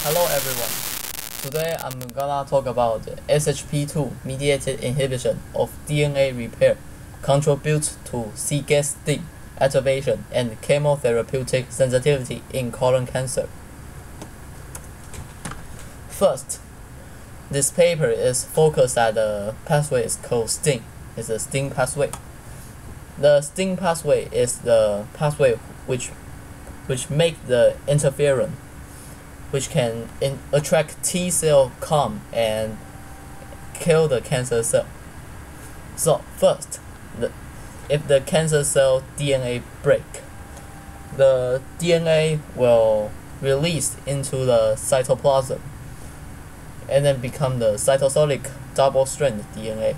Hello everyone. Today I'm gonna talk about SHP2 mediated inhibition of DNA repair contributes to C-gas sting activation and chemotherapeutic sensitivity in colon cancer. First, this paper is focused at the pathway is called STING. It's a STING pathway. The STING pathway is the pathway which make the interferon, which can attract T cell come and kill the cancer cell. So first, if the cancer cell DNA break, the DNA will release into the cytoplasm and then become the cytosolic double-strand DNA.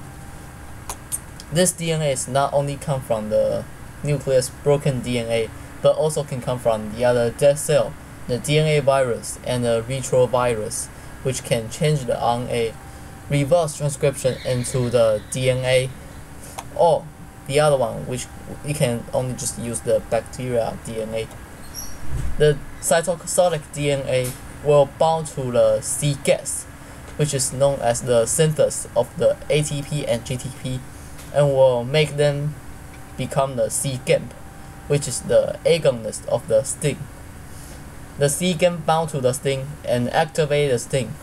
This DNA is not only come from the nucleus broken DNA, but also can come from the other dead cell, the DNA virus and the retrovirus, which can change the RNA, reverse transcription into the DNA, or the other one, which you can only just use the bacteria DNA. The cytosolic DNA will bind to the C gas, which is known as the synthesis of the ATP and GTP, and will make them become the C-GAMP, which is the agonist of the STING. The C-GAMP bound to the STING and activate the STING.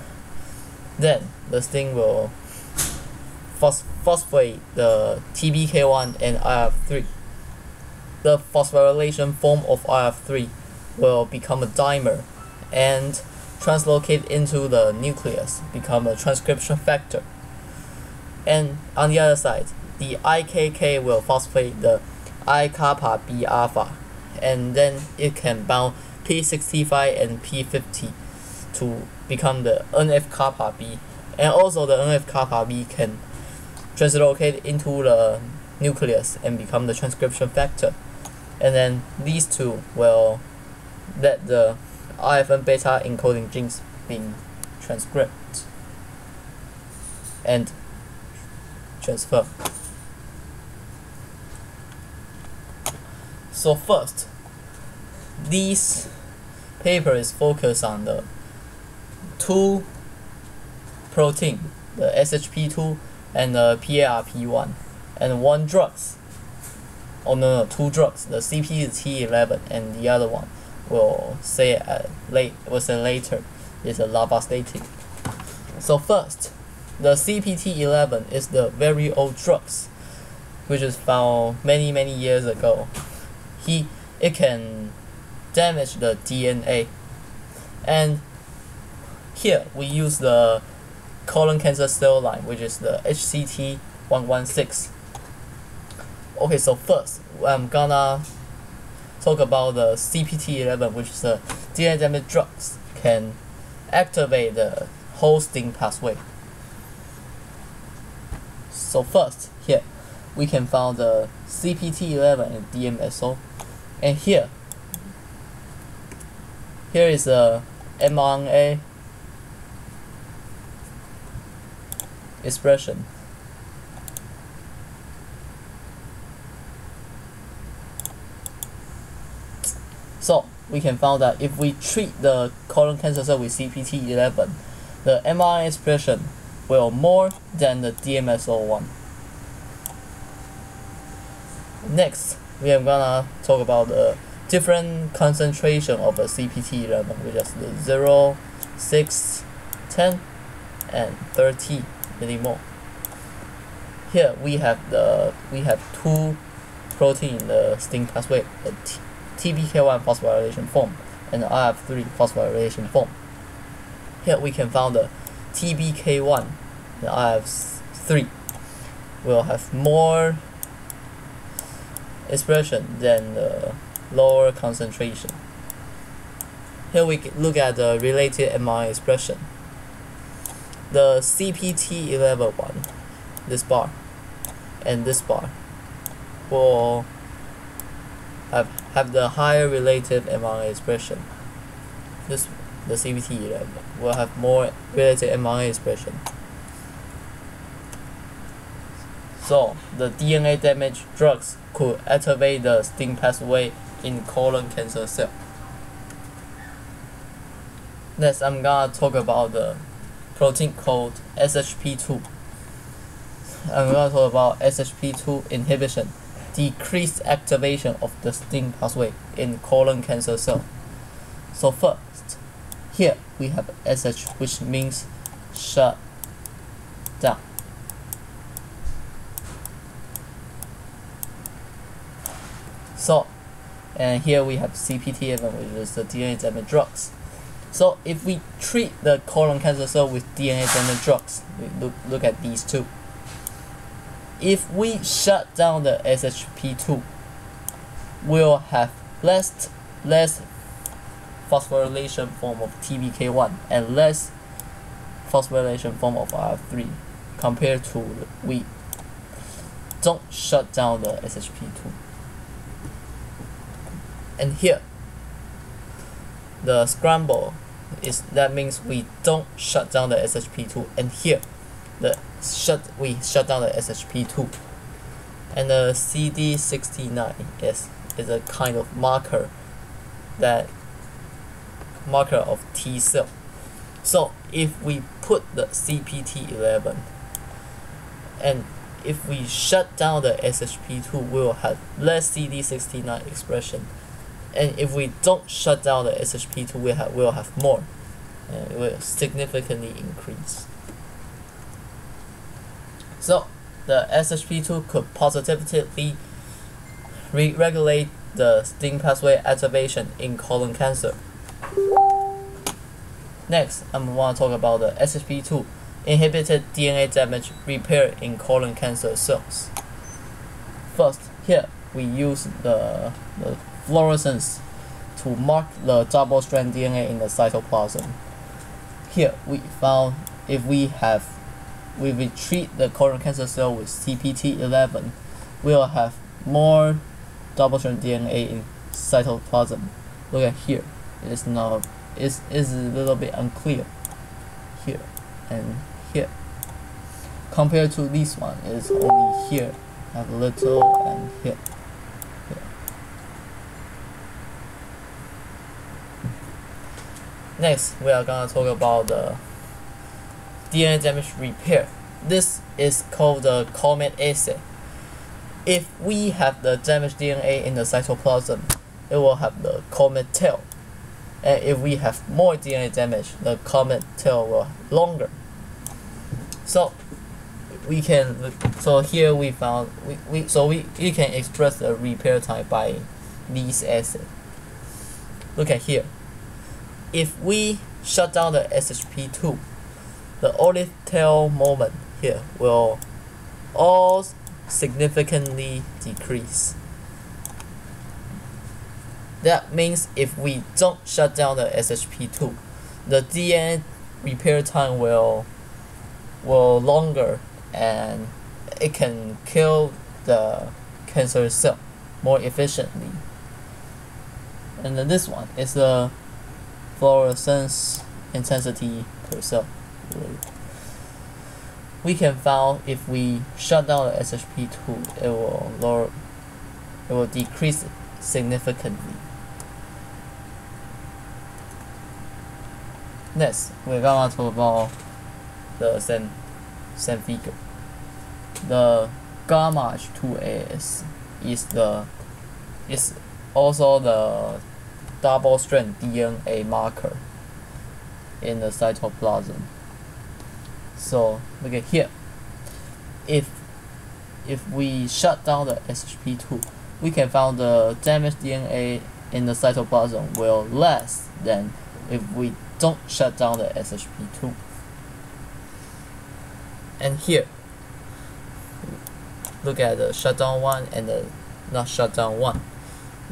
Then the STING will phosphate the TBK1 and IF3. The phosphorylation form of IF3 will become a dimer and translocate into the nucleus, become a transcription factor. And on the other side, the IKK will phosphate the I-kappa B alpha, and then it can bound P65 and P50 to become the NF-kappa B, and also the NF-kappa B can translocate into the nucleus and become the transcription factor, and then these two will let the IFN beta encoding genes being transcribed and transfer. So first, this paper is focused on the two protein, the SHP2 and the PARP1, and one drugs. Oh no, two drugs. The CPT11 and the other one will say later is a lavastatin. So first, the CPT11 is the very old drugs, which is found many years ago. It can damage the DNA, and here we use the colon cancer cell line, which is the HCT116. Okay, so first I'm gonna talk about the CPT11, which is the DNA damage drugs can activate the whole STING pathway. So first, here we can find the CPT11 and DMSO, and here is a mRNA expression. So we can find that if we treat the colon cancer cell with CPT11, the mRNA expression will more than the DMSO one. Next, we are gonna talk about the different concentration of a CPT11, which is the 0, 6, 10, and 30 millimole. Here we have two protein in the STING pathway, the TBK1 phosphorylation form and the IF3 phosphorylation form. Here we can find the TBK1, the IF3 will have more expression than the lower concentration. Here we look at the related mRNA expression. The CPT11 one, this bar and this bar, will have the higher relative mRNA expression. The CPT11 will have more relative mRNA expression. So the DNA damage drugs could activate the STING pathway in colon cancer cell. Next, I'm gonna talk about the protein called SHP2. I'm gonna talk about SHP2 inhibition, decreased activation of the STING pathway in colon cancer cell. So first, here we have SH, which means shut down. So, and here we have CPT11, which is the DNA damage drugs. So if we treat the colon cancer cell with DNA damage drugs, we look at these two. If we shut down the SHP2, we'll have less phosphorylation form of TBK1 and less phosphorylation form of R3 compared to we don't shut down the SHP2. And here, the scramble is, that means we don't shut down the SHP2, and here we shut down the SHP2. And the CD69 is a kind of marker of T cell. So if we put the CPT11 and if we shut down the SHP2, we will have less CD69 expression. And if we don't shut down the SHP2, we'll have more, and it will significantly increase. So the SHP2 could positively regulate the STING pathway activation in colon cancer. Next, I'm going to talk about the SHP2 inhibited DNA damage repair in colon cancer cells. First, here we use the fluorescence to mark the double-strand DNA in the cytoplasm. Here we found if we treat the colon cancer cell with CPT11, we'll have more double-strand DNA in cytoplasm. Look at here. It's a little bit unclear here and here. Compared to this one, it's only here, have a little, and here. Next, we are going to talk about the DNA damage repair. This is called the Comet assay. If we have the damaged DNA in the cytoplasm, it will have the Comet tail. And if we have more DNA damage, the Comet tail will be longer. So we can, so here we found, we can express the repair time by these assays. Look at here. If we shut down the SHP2, the olive tail moment here will all significantly decrease. That means if we don't shut down the SHP2, the DNA repair time will longer, and it can kill the cancer cell more efficiently. And then this one is the fluorescence intensity per cell. We can find if we shut down the SHP2, it will decrease significantly. Next, we're gonna talk about the same figure. The gamma H2AS is also the double-strand DNA marker in the cytoplasm. So look at here. If we shut down the SHP2, we can find the damaged DNA in the cytoplasm will less than if we don't shut down the SHP2. And here, look at the shutdown one and the not shutdown one.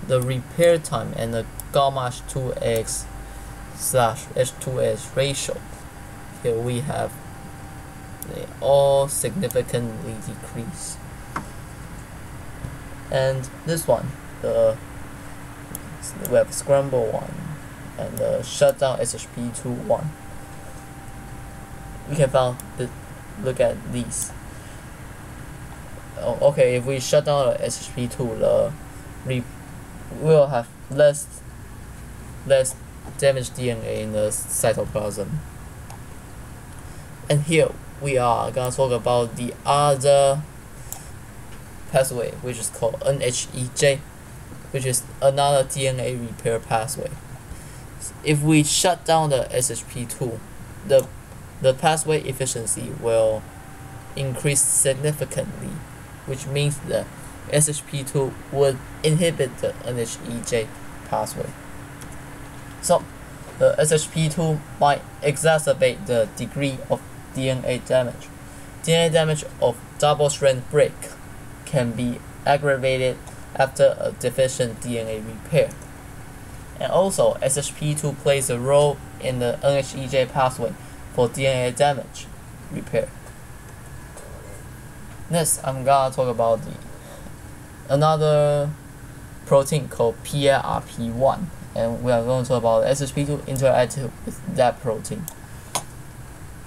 The repair time and the gamma H2X/H2S ratio. Here we have they all significantly decrease. And this one, we have scramble one and the shutdown SHP2 one. We can find look at these. Oh, okay, if we shut down the SHP2, we'll have less damaged DNA in the cytoplasm. And here we are gonna talk about the other pathway, which is called NHEJ, which is another DNA repair pathway. If we shut down the SHP2, the pathway efficiency will increase significantly, which means that SHP2 would inhibit the NHEJ pathway. So the SHP2 might exacerbate the degree of DNA damage. DNA damage of double-strand break can be aggravated after a deficient DNA repair. And also, SHP2 plays a role in the NHEJ pathway for DNA damage repair. Next, I'm gonna talk about another protein called PARP1, and we are going to talk about SHP2 interacting with that protein.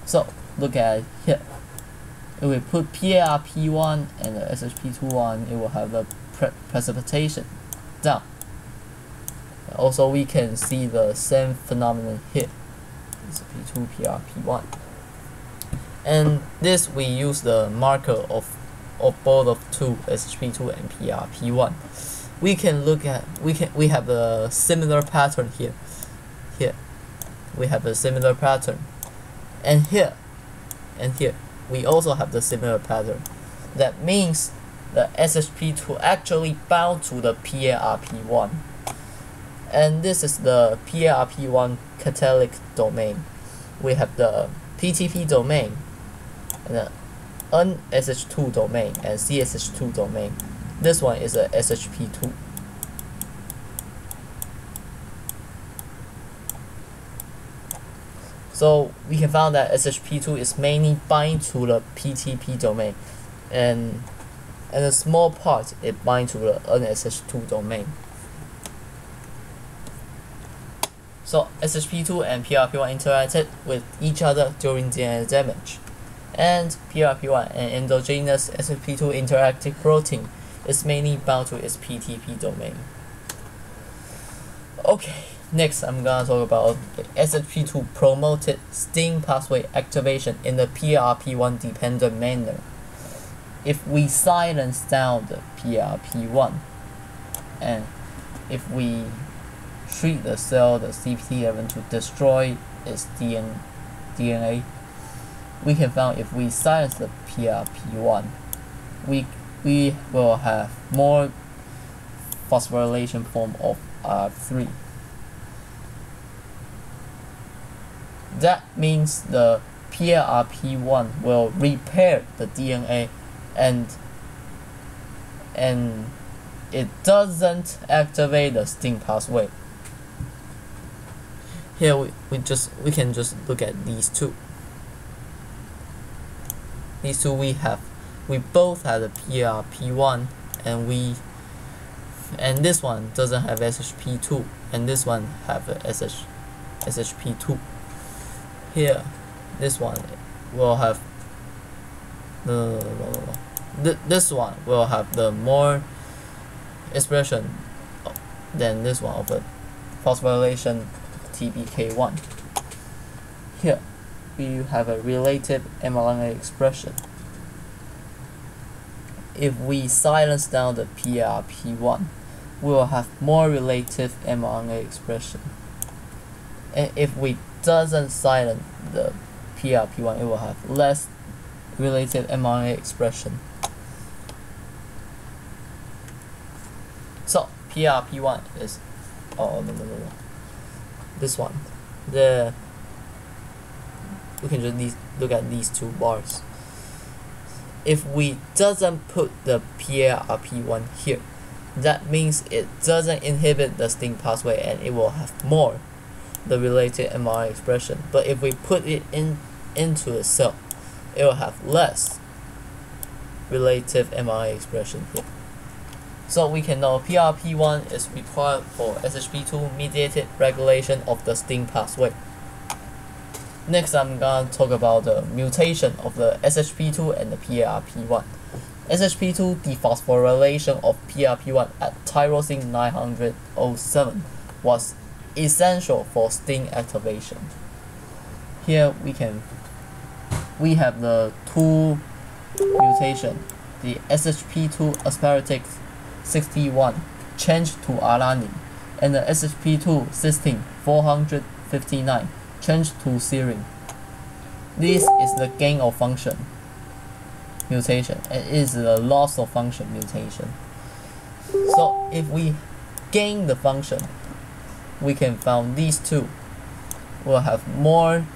So look at it here. If we put PARP1 and the SHP2 on, it will have the precipitation down. Also, we can see the same phenomenon here. SHP2, PARP1. And this we use the marker of both of two, SHP2 and PARP1. We can look at we have a similar pattern here. Here we have a similar pattern, and here we also have the similar pattern. That means the SHP2 actually bound to the PARP1, and this is the PARP1 catalytic domain. We have the PTP domain and the NSH2 domain and CSH2 domain. This one is a SHP2. So we can find that SHP2 is mainly bind to the PTP domain, and a small part it bind to the NSH2 domain. So SHP2 and PARP1 interacted with each other during DNA damage, and PARP1, an endogenous SHP2 interacting protein, is mainly bound to its PTP domain. Okay, next I'm gonna talk about the SHP2 promoted STING pathway activation in the PARP1 dependent manner. If we silence down the PARP1, and if we treat the cell, the CPT11, to destroy its DNA, we can find if we silence the PARP1, we will have more phosphorylation form of R3. That means the PARP1 will repair the DNA, and it doesn't activate the STING pathway. Here we can just look at these two. These two we both have the PARP1, and this one doesn't have SHP2, and this one have a SHP2. Here, this one will have this one will have the more expression than this one of the phosphorylation TBK1. Here we have a relative mRNA expression. If we silence down the PARP1, we will have more relative mRNA expression. And if we doesn't silence the PARP1, it will have less relative mRNA expression. So PARP1 is this one. We can just look at these two bars. If we doesn't put the PARP1 here, that means it doesn't inhibit the STING pathway, and it will have more the related mRNA expression. But if we put it into the cell, it will have less relative mRNA expression here. So we can know PARP1 is required for SHP2 mediated regulation of the STING pathway. Next, I'm gonna talk about the mutation of the SHP2 and the PARP1. SHP2 dephosphorylation of PARP1 at tyrosine 907 was essential for sting activation. Here we have the two mutation, the SHP2 aspartic 61 changed to alanine, and the SHP2 cysteine 459 changed to serine. This is the gain of function mutation, and it is the loss of function mutation. So if we gain the function, we can find these two will have more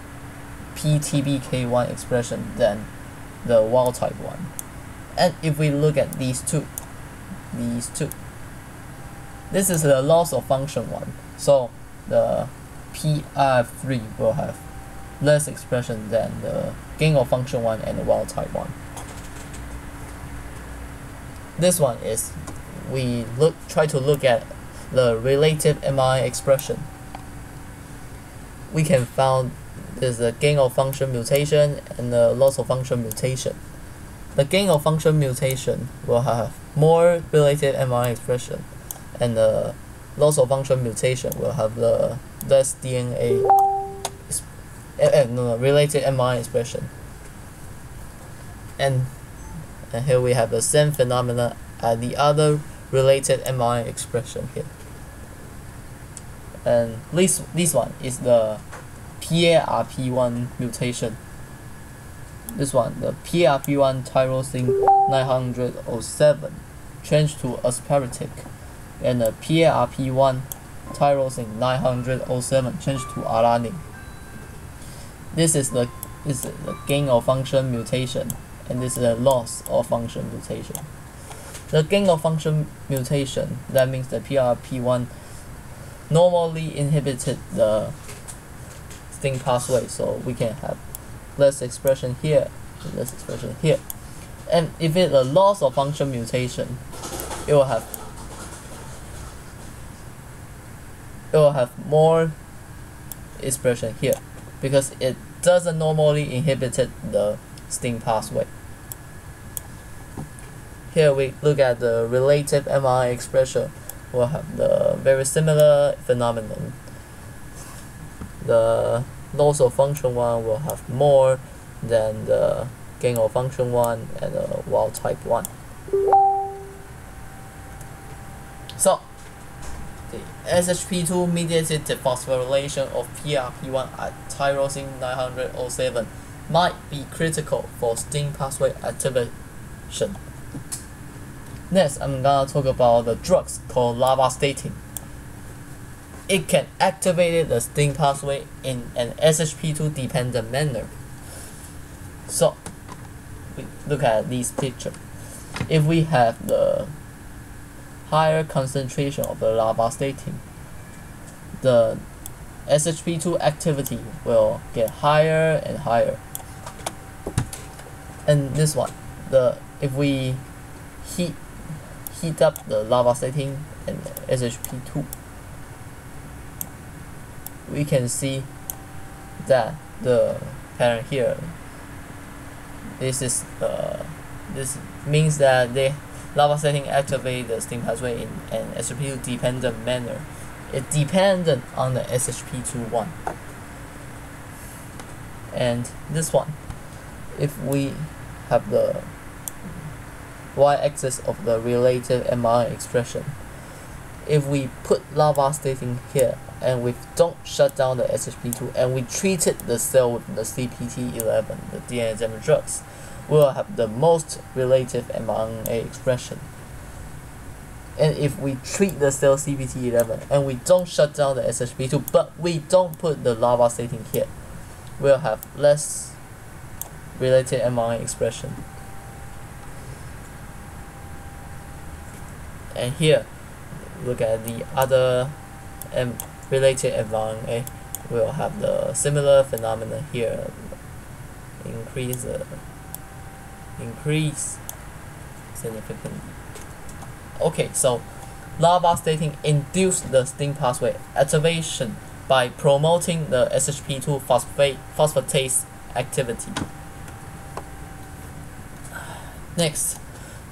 PTBK1 expression than the wild type one. And if we look at these two, this is the loss of function one, so the PR3 will have less expression than the gain of function one and the wild type one. This one is we try to look at the relative mRNA expression. We can find there's a gain of function mutation and the loss of function mutation. The gain of function mutation will have more relative mRNA expression, and the loss of function mutation will have the less DNA related mRNA expression. And here we have the same phenomena at the other related mRNA expression here. And this one is the PARP1 mutation. This one, the PARP1 tyrosine 907 changed to aspartic, and the PARP1 tyrosine 907 changed to alanine. This is the gain of function mutation, and this is the loss of function mutation. The gain of function mutation, that means the PRP1 normally inhibited the sting pathway, so we can have less expression here, less expression here. And if it's a loss of function mutation, it will have more expression here, because it doesn't normally inhibit the sting pathway. Here we look at the relative mRNA expression. We'll have the very similar phenomenon. The loss of function one will have more than the gain of function one and the wild type one. So the SHP2 mediated phosphorylation of PRP1 at tyrosine 907 might be critical for sting pathway activation. Next, I'm gonna talk about the drugs called lavastatin. It can activate the sting pathway in an SHP2 dependent manner. So, we look at this picture. If we have the higher concentration of the lavastatin, the SHP2 activity will get higher and higher. And this one, if we heat up the lavastatin and SHP2, we can see that the pattern here. This means that the lavastatin activate the sting pathway in an SHP2 dependent manner. It's dependent on the SHP2 one. And this one, if we have the y-axis of the relative mRNA expression, if we put lavastatin here and we don't shut down the SHP2 and we treated the cell with the CPT11, the DNA damage drugs, we'll have the most relative mRNA expression. And if we treat the cell CPT11 and we don't shut down the SHP2 but we don't put the lavastatin here, we'll have less related mRNA expression. And here, look at the other related mRNA, we'll have the similar phenomenon here. Increase significantly. Okay, so lavastatin induced the sting pathway activation by promoting the SHP2 phosphatase activity. Next,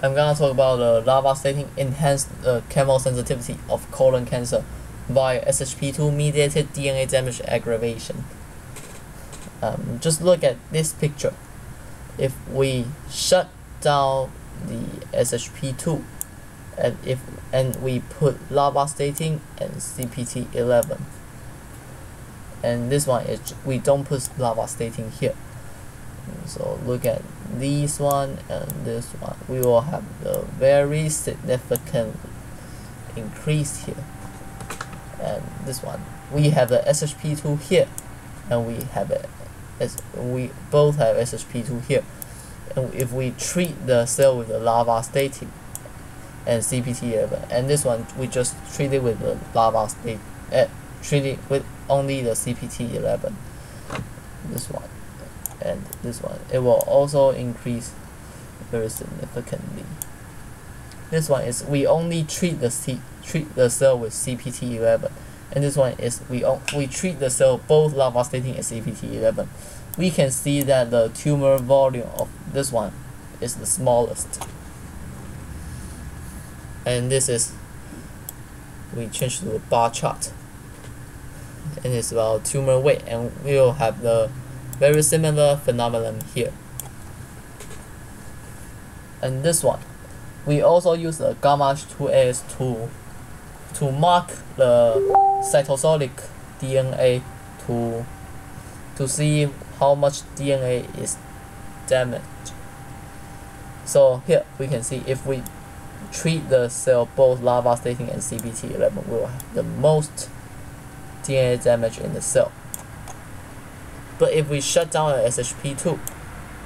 I'm gonna talk about the lavastatin enhanced the chemosensitivity of colon cancer via SHP2 mediated DNA damage aggravation. Just look at this picture. If we shut down the SHP2 and we put lavastatin and CPT11, and this one is we don't put lavastatin here. So look at this one and this one. We will have a very significant increase here. And this one, we have the SHP2 here, and we both have SHP2 here. And if we treat the cell with the lavastatin and CPT11, and this one we just treat it with the lavastatin, treat it with only the CPT11. This one and this one, it will also increase very significantly. This one is we only treat the cell with CPT11, and this one is we treat the cell both lavastatin and CPT11. We can see that the tumor volume of this one is the smallest, and this is we change to a bar chart, and it's about tumor weight, and we will have the very similar phenomenon here. And this one, we also use the gamma H2AS to mark the cytosolic DNA to see how much DNA is damaged. So here we can see if we treat the cell both lavastatin and CPT11, we will have the most DNA damage in the cell. But if we shut down the SHP2,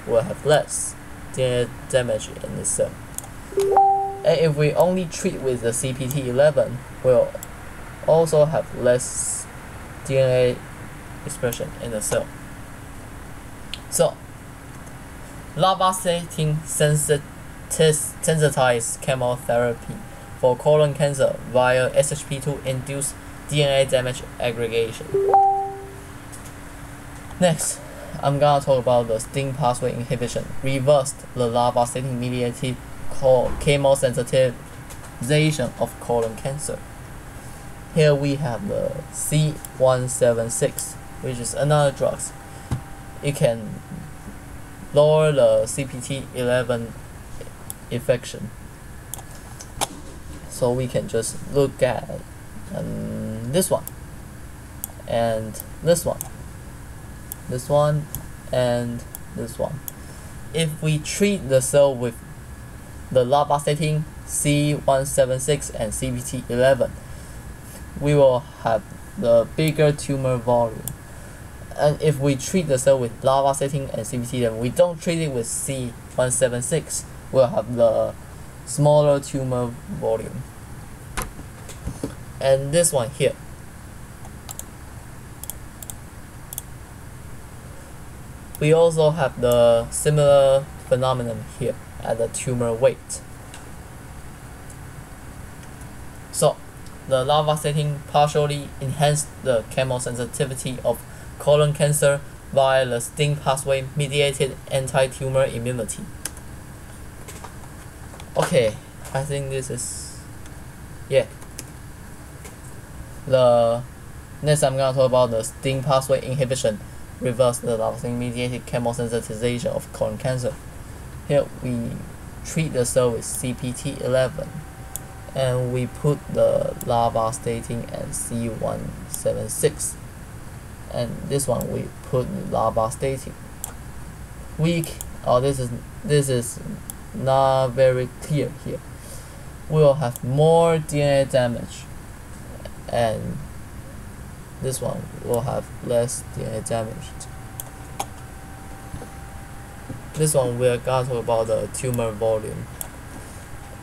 we'll have less DNA damage in the cell. And if we only treat with the CPT11, we'll also have less DNA expression in the cell. So, lavastatin sensitized chemotherapy for colon cancer via SHP2 induced DNA damage aggregation. Next, I'm gonna talk about the STING pathway inhibition reversed the lavastatin mediated chemosensitization of colon cancer. Here we have the C176, which is another drug. It can lower the CPT11 infection. So we can just look at this one and this one, this one and this one. If we treat the cell with the lavastatin, C176 and CPT11, we will have the bigger tumor volume. And if we treat the cell with lavastatin and CPT11, we don't treat it with C176, we'll have the smaller tumor volume. And this one here, we also have the similar phenomenon here at the tumor weight. So the lavastatin partially enhanced the chemosensitivity of colon cancer via the STING pathway mediated anti-tumor immunity. Okay, I think this is the next I'm gonna talk about the STING pathway inhibition reverse the lavastatin mediated chemosensitization of colon cancer. Here we treat the cell with CPT11 and we put the lavastatin and C176, and this one we put lavastatin. This is not very clear here. We will have more DNA damage, and this one will have less DNA damage. This one we're gonna talk about the tumor volume,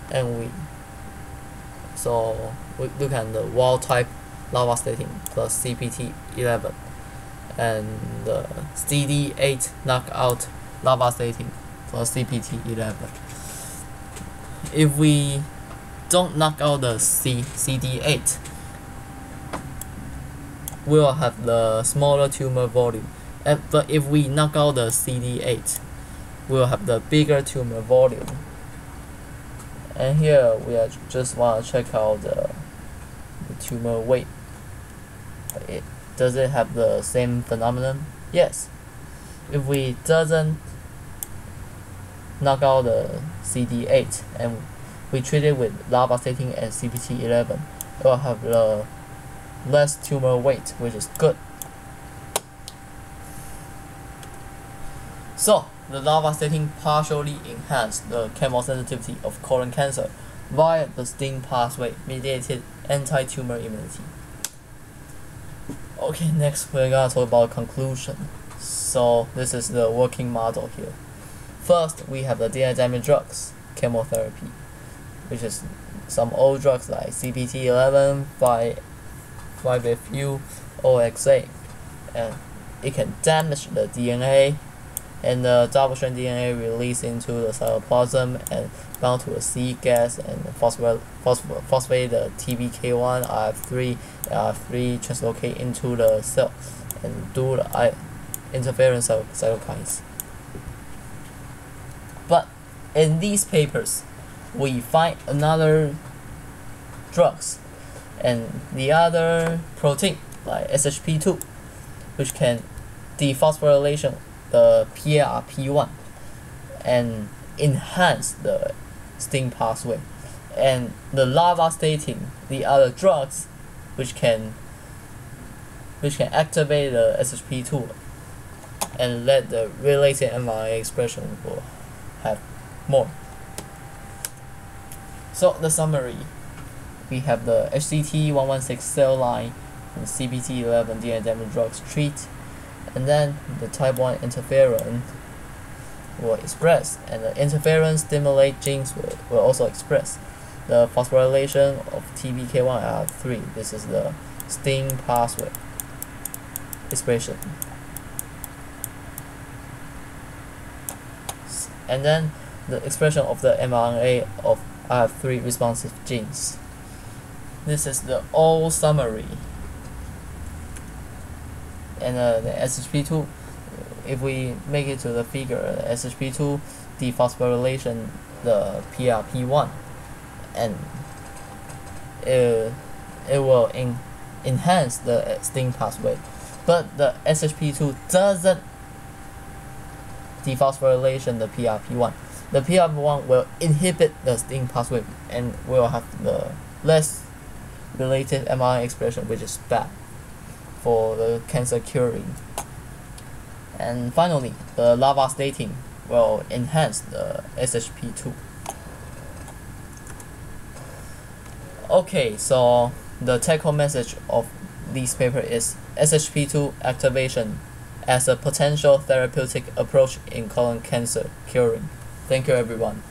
and we look at the wild type lavastatin plus CPT11 and the CD8 knockout lavastatin plus CPT11. If we don't knock out the CD8, we'll have the smaller tumor volume. But if we knock out the CD8, we'll have the bigger tumor volume. And here we just want to check out the tumor weight Does it have the same phenomenon? Yes. If we doesn't knock out the CD8 and we treat it with larvastatin and CPT11, it will have the less tumor weight, which is good. So, the larvastatin partially enhanced the chemosensitivity of colon cancer via the STING pathway mediated anti-tumor immunity. Okay, next we're gonna talk about conclusion. So this is the working model here. First, we have the DNA damage drugs, chemotherapy, which is some old drugs like CPT11, 5-FU, OXA, and it can damage the DNA, and the double-strand DNA released into the cytoplasm and bound to a C gas and phosphate the TBK1, IF3, IF3 translocate into the cell and do the interference of cytokines. But in these papers, we find another drugs and the other protein like SHP2, which can dephosphorylation the PRP1 and enhance the STING pathway, and the larvastatin, the other drugs which can activate the SHP2 and let the related mRNA expression will have more. So the summary, we have the HCT116 cell line and CPT11 DNA damage drugs treat, and then the type 1 interferon will express, and the interferon stimulate genes will also express. The phosphorylation of TBK1 and IF3, this is the STING pathway expression. And then the expression of the mRNA of IF3 responsive genes. This is the whole summary. And the SHP2, if we make it to the figure, SHP2 dephosphorylation the PRP1, and it will enhance the STING pathway. But the SHP2 doesn't dephosphorylation the PRP1. The PRP1 will inhibit the STING pathway and will have the less related mRNA expression, which is bad for the cancer curing. And finally, the larvastatin will enhance the SHP2. Okay, so the take-home message of this paper is SHP2 activation as a potential therapeutic approach in colon cancer curing. Thank you, everyone.